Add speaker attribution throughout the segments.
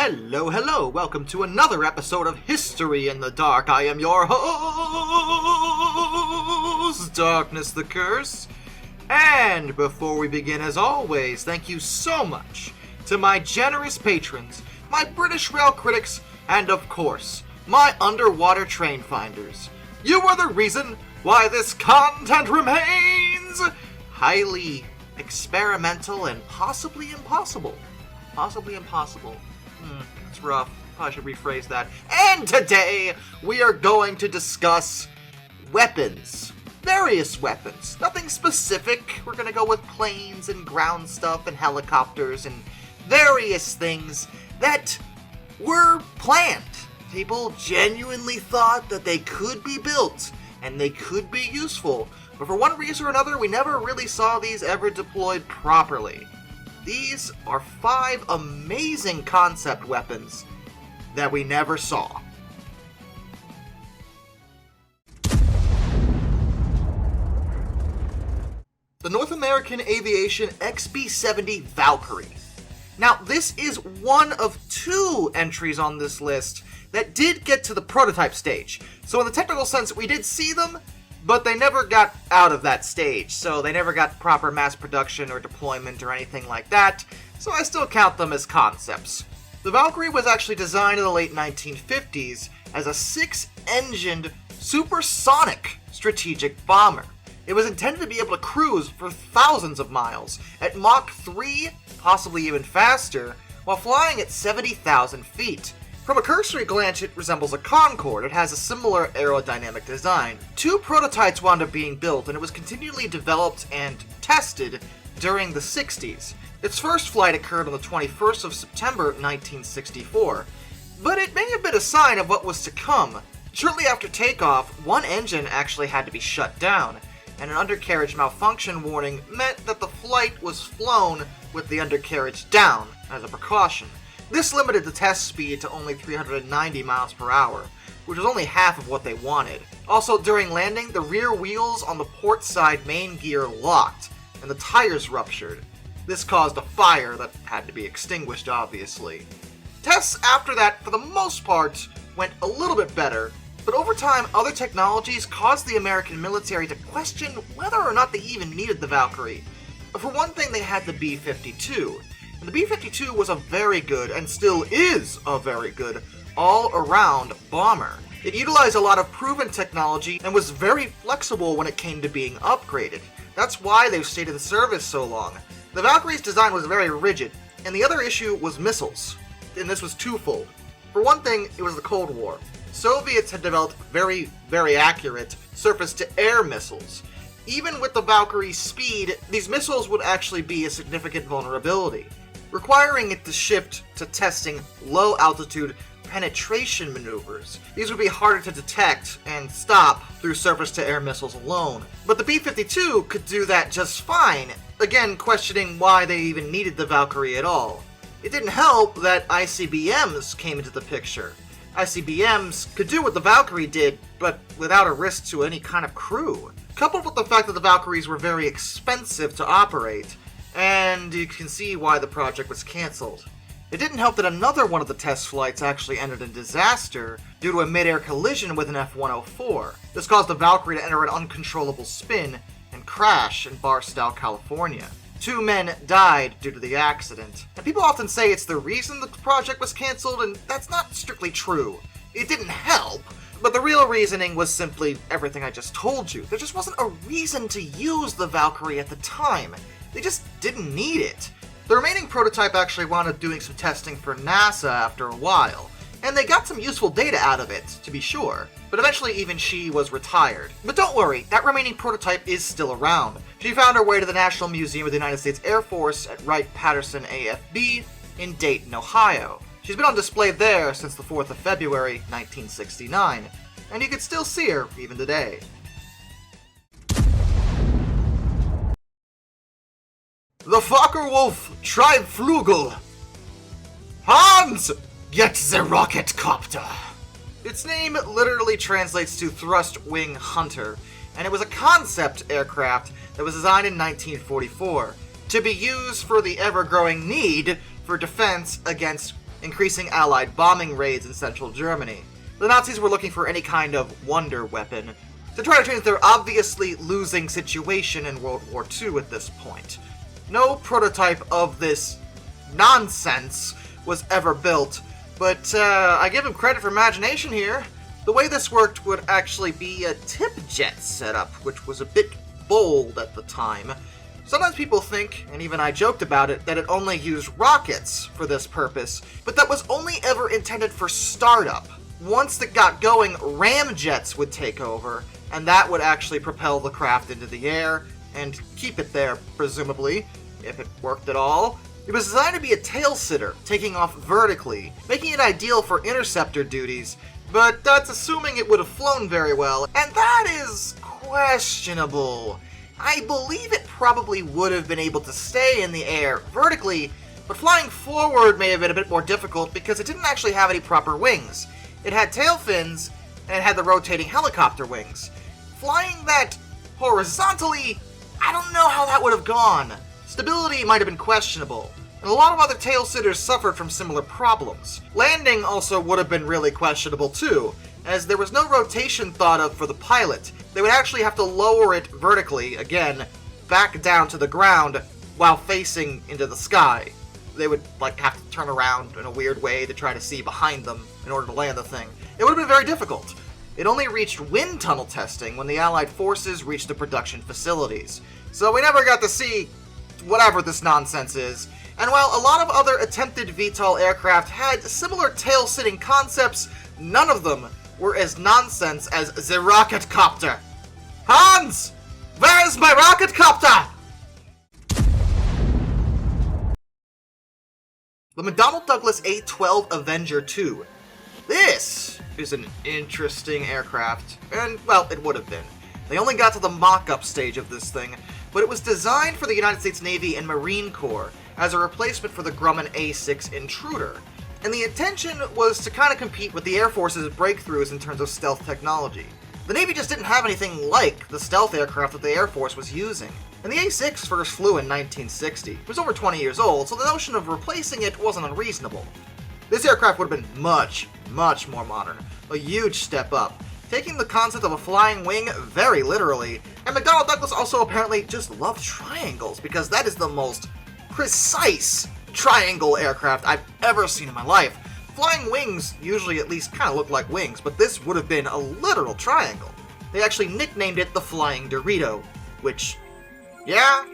Speaker 1: Hello, welcome to another episode of History in the Dark. I am your host, Darkness the Curse. And before we begin, as always, thank you so much to my generous patrons, my British rail critics, and of course, my underwater train finders. You are the reason why this content remains highly experimental and possibly impossible. It's rough. Probably should rephrase that. And today, we are going to discuss weapons. Various weapons. Nothing specific. We're going to go with planes and ground stuff and helicopters and various things that were planned. People genuinely thought that they could be built and they could be useful. But for one reason or another, we never really saw these ever deployed properly. These are 5 amazing concept weapons that we never saw. The North American Aviation XB-70 Valkyrie. Now, this is one of 2 entries on this list that did get to the prototype stage. So in the technical sense, we did see them, but they never got out of that stage, so they never got proper mass production or deployment or anything like that, so I still count them as concepts. The Valkyrie was actually designed in the late 1950s as a 6-engined supersonic strategic bomber. It was intended to be able to cruise for thousands of miles at Mach 3, possibly even faster, while flying at 70,000 feet. From a cursory glance, it resembles a Concorde. It has a similar aerodynamic design. 2 prototypes wound up being built, and it was continually developed and tested during the 60s. Its first flight occurred on the 21st of September 1964, but it may have been a sign of what was to come. Shortly after takeoff, one engine actually had to be shut down, and an undercarriage malfunction warning meant that the flight was flown with the undercarriage down as a precaution. This limited the test speed to only 390 miles per hour, which was only half of what they wanted. Also, during landing, the rear wheels on the port side main gear locked, and the tires ruptured. This caused a fire that had to be extinguished, obviously. Tests after that, for the most part, went a little bit better, but over time, other technologies caused the American military to question whether or not they even needed the Valkyrie. For one thing, they had the B-52. And the B-52 was a very good, and still is a very good, all-around bomber. It utilized a lot of proven technology and was very flexible when it came to being upgraded. That's why they've stayed in service so long. The Valkyrie's design was very rigid, and the other issue was missiles. And this was twofold. For one thing, it was the Cold War. Soviets had developed very accurate surface-to-air missiles. Even with the Valkyrie's speed, these missiles would actually be a significant vulnerability, requiring it to shift to testing low-altitude penetration maneuvers. These would be harder to detect and stop through surface-to-air missiles alone. But the B-52 could do that just fine, again questioning why they even needed the Valkyrie at all. It didn't help that ICBMs came into the picture. ICBMs could do what the Valkyrie did, but without a risk to any kind of crew. Coupled with the fact that the Valkyries were very expensive to operate, and you can see why the project was cancelled. It didn't help that another one of the test flights actually ended in disaster due to a mid-air collision with an F-104. This caused the Valkyrie to enter an uncontrollable spin and crash in Barstow, California. 2 men died due to the accident, and people often say it's the reason the project was cancelled, and that's not strictly true. It didn't help, but the real reasoning was simply everything I just told you. There just wasn't a reason to use the Valkyrie at the time. They just didn't need it. The remaining prototype actually wound up doing some testing for NASA after a while, and they got some useful data out of it, to be sure, but eventually even she was retired. But don't worry, that remaining prototype is still around. She found her way to the National Museum of the United States Air Force at Wright-Patterson AFB in Dayton, Ohio. She's been on display there since the 4th of February, 1969, and you can still see her even today. The Focke-Wulf Triebflügel. Hans, get the rocket copter. Its name literally translates to Thrust Wing Hunter, and it was a concept aircraft that was designed in 1944 to be used for the ever-growing need for defense against increasing Allied bombing raids in central Germany. The Nazis were looking for any kind of wonder weapon to try to change their obviously losing situation in World War II at this point. No prototype of this nonsense was ever built, but I give him credit for imagination here. The way this worked would actually be a tip jet setup, which was a bit bold at the time. Sometimes people think, and even I joked about it, that it only used rockets for this purpose, but that was only ever intended for startup. Once it got going, ramjets would take over, and that would actually propel the craft into the air, and keep it there, presumably, if it worked at all. It was designed to be a tail-sitter, taking off vertically, making it ideal for interceptor duties, but that's assuming it would have flown very well, and that is questionable. I believe it probably would have been able to stay in the air vertically, but flying forward may have been a bit more difficult because it didn't actually have any proper wings. It had tail fins, and it had the rotating helicopter wings. Flying that horizontally, I don't know how that would have gone. Stability might have been questionable, and a lot of other tail-sitters suffered from similar problems. Landing also would have been really questionable too, as there was no rotation thought of for the pilot. They would actually have to lower it vertically, again, back down to the ground while facing into the sky. They would have to turn around in a weird way to try to see behind them in order to land the thing. It would have been very difficult. It only reached wind tunnel testing when the Allied forces reached the production facilities. So we never got to see whatever this nonsense is. And while a lot of other attempted VTOL aircraft had similar tail-sitting concepts, none of them were as nonsense as the rocket copter. Hans! Where's my rocket copter? The McDonnell Douglas A-12 Avenger II. This is an interesting aircraft, and, well, it would have been. They only got to the mock-up stage of this thing, but it was designed for the United States Navy and Marine Corps as a replacement for the Grumman A-6 Intruder. And the intention was to kind of compete with the Air Force's breakthroughs in terms of stealth technology. The Navy just didn't have anything like the stealth aircraft that the Air Force was using. And the A-6 first flew in 1960. It was over 20 years old, so the notion of replacing it wasn't unreasonable. This aircraft would have been much, much more modern, a huge step up, taking the concept of a flying wing very literally. And McDonnell Douglas also apparently just loved triangles, because that is the most precise triangle aircraft I've ever seen in my life. Flying wings usually at least kind of look like wings, but this would have been a literal triangle. They actually nicknamed it the Flying Dorito, which, yeah,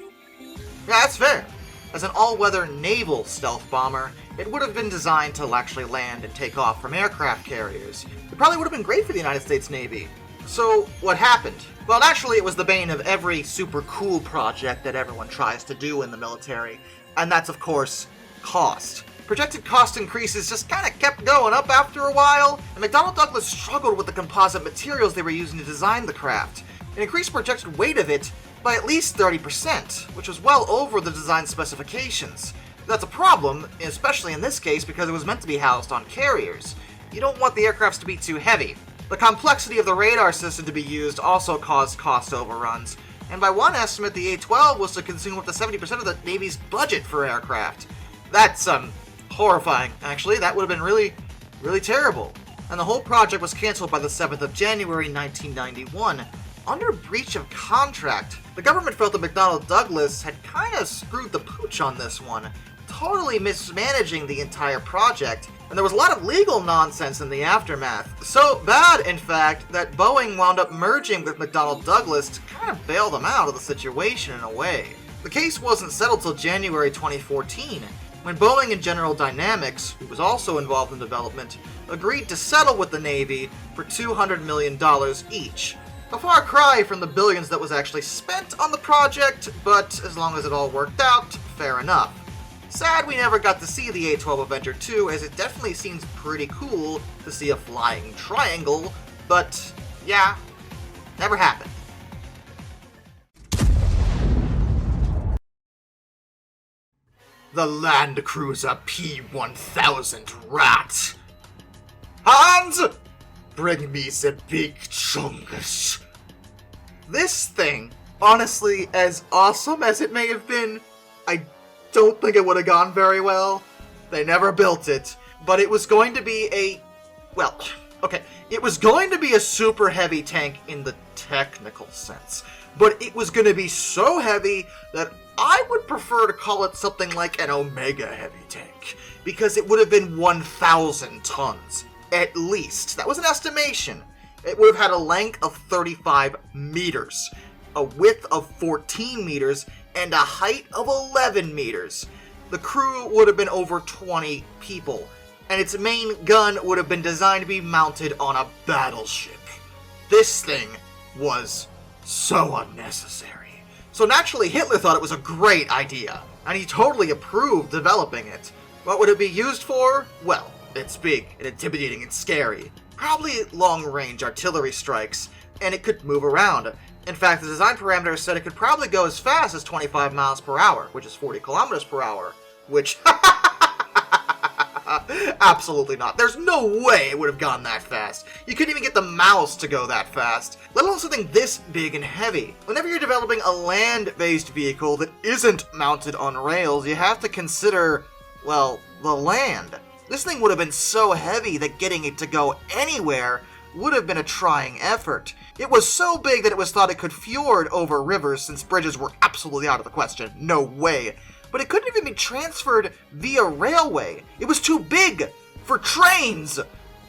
Speaker 1: that's fair. As an all-weather naval stealth bomber, it would have been designed to actually land and take off from aircraft carriers. It probably would have been great for the United States Navy. So, what happened? Well, naturally, it was the bane of every super cool project that everyone tries to do in the military, and that's, of course, cost. Projected cost increases just kind of kept going up after a while, and McDonnell Douglas struggled with the composite materials they were using to design the craft. It increased projected weight of it by at least 30%, which was well over the design specifications. That's a problem, especially in this case because it was meant to be housed on carriers. You don't want the aircrafts to be too heavy. The complexity of the radar system to be used also caused cost overruns, and by one estimate the A-12 was to consume up to 70% of the Navy's budget for aircraft. That's, horrifying, actually. That would have been really, really terrible. And the whole project was canceled by the 7th of January 1991, under breach of contract. The government felt that McDonnell Douglas had kind of screwed the pooch on this one, totally mismanaging the entire project, and there was a lot of legal nonsense in the aftermath. So bad, in fact, that Boeing wound up merging with McDonnell Douglas to kind of bail them out of the situation in a way. The case wasn't settled till January 2014, when Boeing and General Dynamics, who was also involved in development, agreed to settle with the Navy for $200 million each. A far cry from the billions that was actually spent on the project, but as long as it all worked out, fair enough. Sad we never got to see the A-12 Avenger II, as it definitely seems pretty cool to see a flying triangle, but yeah, never happened. The Landkreuzer P-1000 Rat. Hans! Bring me the big chungus. This thing, honestly, as awesome as it may have been, I don't think it would have gone very well. They never built it. but it was going to be it was going to be a super heavy tank in the technical sense, but it was going to be so heavy that I would prefer to call it something like an Omega heavy tank, because it would have been 1,000 tons, at least. That was an estimation. It would have had a length of 35 meters, a width of 14 meters, and a height of 11 meters. The crew would have been over 20 people, and its main gun would have been designed to be mounted on a battleship. This thing was so unnecessary. So naturally, Hitler thought it was a great idea, and he totally approved developing it. What would it be used for? Well, it's big and intimidating and scary. Probably long-range artillery strikes, and it could move around. In fact, the design parameters said it could probably go as fast as 25 miles per hour, which is 40 kilometers per hour, which... Absolutely not. There's no way it would have gone that fast. You couldn't even get the mouse to go that fast, let alone something this big and heavy. Whenever you're developing a land-based vehicle that isn't mounted on rails, you have to consider, well, the land. This thing would have been so heavy that getting it to go anywhere would have been a trying effort. It was so big that it was thought it could fjord over rivers, since bridges were absolutely out of the question. No way. But it couldn't even be transferred via railway. It was too big for trains.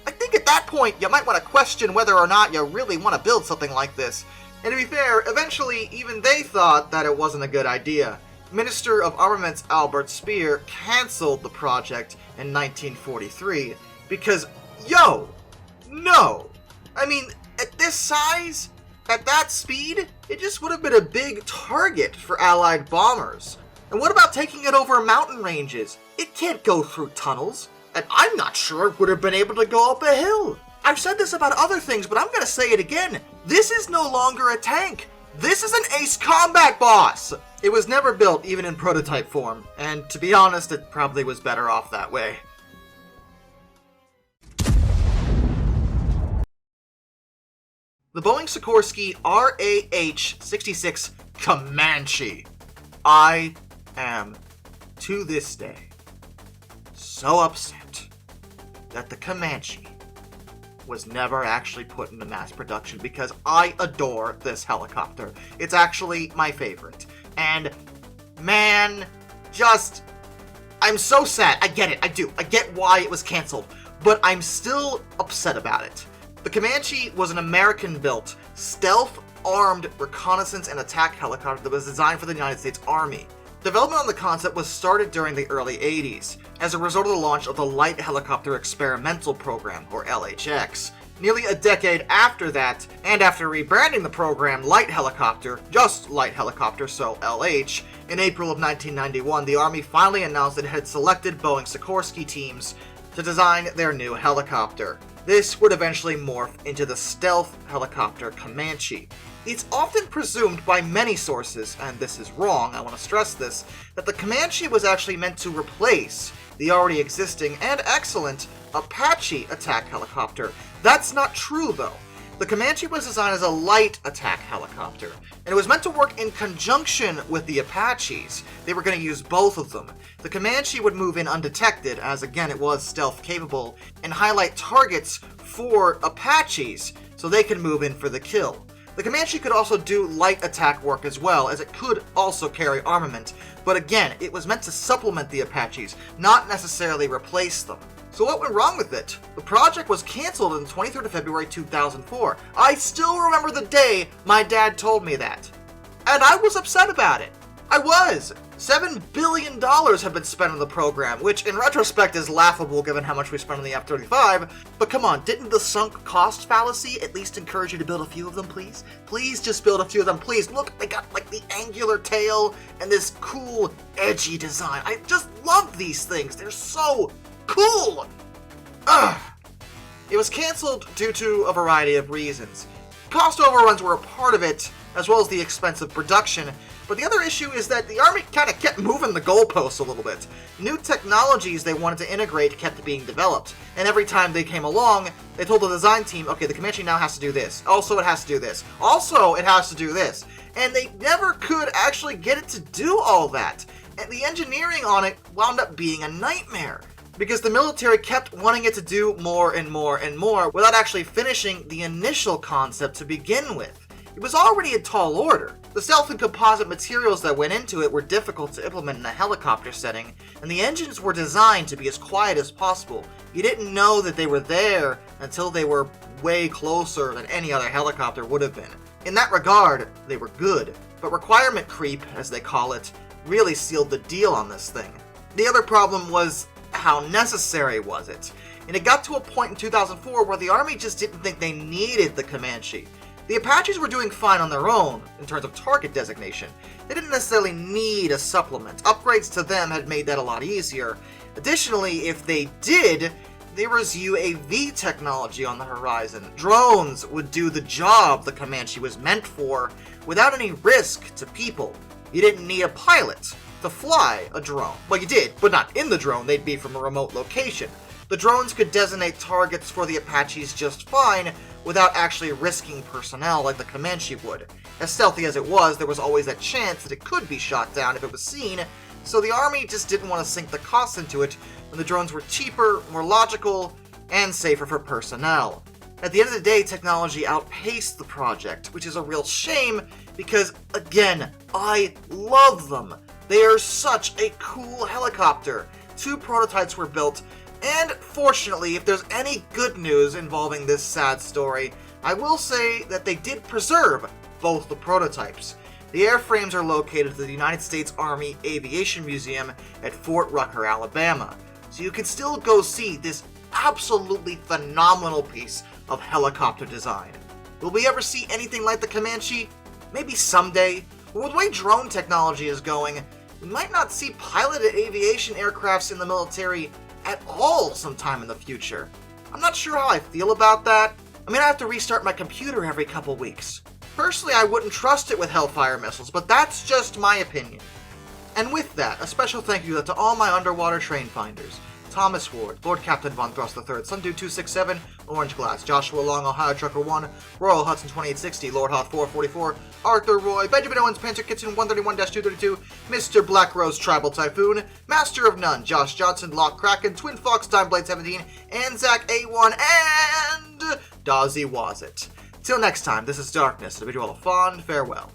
Speaker 1: I think at that point you might want to question whether or not you really want to build something like this. And to be fair, eventually even they thought that it wasn't a good idea. Minister of Armaments Albert Speer cancelled the project in 1943 because, no. I mean, at this size, at that speed, it just would have been a big target for Allied bombers. And what about taking it over mountain ranges? It can't go through tunnels, and I'm not sure it would have been able to go up a hill. I've said this about other things, but I'm going to say it again. This is no longer a tank. This is an ace combat boss. It was never built, even in prototype form, and to be honest, it probably was better off that way. The Boeing Sikorsky RAH-66 Comanche. I am, to this day, so upset that the Comanche was never actually put into mass production, because I adore this helicopter. It's actually my favorite. And, man, I'm so sad. I get it, I do. I get why it was canceled, but I'm still upset about it. The Comanche was an American-built, stealth-armed reconnaissance and attack helicopter that was designed for the United States Army. Development on the concept was started during the early 80s, as a result of the launch of the Light Helicopter Experimental Program, or LHX. Nearly a decade after that, and after rebranding the program Light Helicopter, just Light Helicopter, so LH, in April of 1991, the Army finally announced that it had selected Boeing Sikorsky teams to design their new helicopter. This would eventually morph into the stealth helicopter Comanche. It's often presumed by many sources, and this is wrong, I want to stress this, that the Comanche was actually meant to replace the already existing and excellent Apache attack helicopter. That's not true, though. The Comanche was designed as a light attack helicopter, and it was meant to work in conjunction with the Apaches. They were going to use both of them. The Comanche would move in undetected, as again it was stealth capable, and highlight targets for Apaches so they could move in for the kill. The Comanche could also do light attack work as well, as it could also carry armament, but again, it was meant to supplement the Apaches, not necessarily replace them. So what went wrong with it? The project was cancelled on the 23rd of February 2004. I still remember the day my dad told me that. And I was upset about it. I was. $7 billion have been spent on the program, which in retrospect is laughable given how much we spent on the F-35. But come on, didn't the sunk cost fallacy at least encourage you to build a few of them, please? Please just build a few of them, please. Look, they got like the angular tail and this cool, edgy design. I just love these things. They're so cool! Ugh. It was cancelled due to a variety of reasons. Cost overruns were a part of it, as well as the expensive production, but the other issue is that the Army kind of kept moving the goalposts a little bit. New technologies they wanted to integrate kept being developed, and every time they came along, they told the design team, okay, the Comanche now has to do this. Also, it has to do this. Also, it has to do this. And they never could actually get it to do all that. And the engineering on it wound up being a nightmare. because the military kept wanting it to do more and more and more without actually finishing the initial concept to begin with. It was already a tall order. The stealth and composite materials that went into it were difficult to implement in a helicopter setting, and the engines were designed to be as quiet as possible. You didn't know that they were there until they were way closer than any other helicopter would have been. In that regard, they were good, but requirement creep, as they call it, really sealed the deal on this thing. The other problem was, how necessary was it? And it got to a point in 2004 where the Army just didn't think they needed the Comanche. The Apaches were doing fine on their own, in terms of target designation. They didn't necessarily need a supplement. Upgrades to them had made that a lot easier. Additionally, if they did, there was UAV technology on the horizon. Drones would do the job the Comanche was meant for, without any risk to people. You didn't need a pilot to fly a drone. Well, you did, but not in the drone. They'd be from a remote location. The drones could designate targets for the Apaches just fine, without actually risking personnel like the Comanche would. As stealthy as it was, there was always that chance that it could be shot down if it was seen, so the Army just didn't want to sink the costs into it when the drones were cheaper, more logical, and safer for personnel. At the end of the day, technology outpaced the project, which is a real shame because, again, I love them. They are such a cool helicopter. 2 prototypes were built, and fortunately, if there's any good news involving this sad story, I will say that they did preserve both the prototypes. The airframes are located at the United States Army Aviation Museum at Fort Rucker, Alabama, so you can still go see this absolutely phenomenal piece of helicopter design. Will we ever see anything like the Comanche? Maybe someday, but with the way drone technology is going, we might not see piloted aviation aircrafts in the military at all sometime in the future. I'm not sure how I feel about that. I mean, I have to restart my computer every couple weeks. Personally, I wouldn't trust it with Hellfire missiles, but that's just my opinion. And with that, a special thank you to all my underwater train finders. Thomas Ward, Lord Captain Von Thrust III, Sundew 267, Orange Glass, Joshua Long, Ohio Trucker 1, Royal Hudson 2860, Lord Hoth 444, Arthur Roy, Benjamin Owens, Panther Kitchen 131-232, Mr. Black Rose Tribal Typhoon, Master of None, Josh Johnson, Lock Kraken, Twin Fox, Timeblade 17, Anzac A1, and Dazzy Was It. Till next time, this is Darkness, and I bid you all a fond farewell.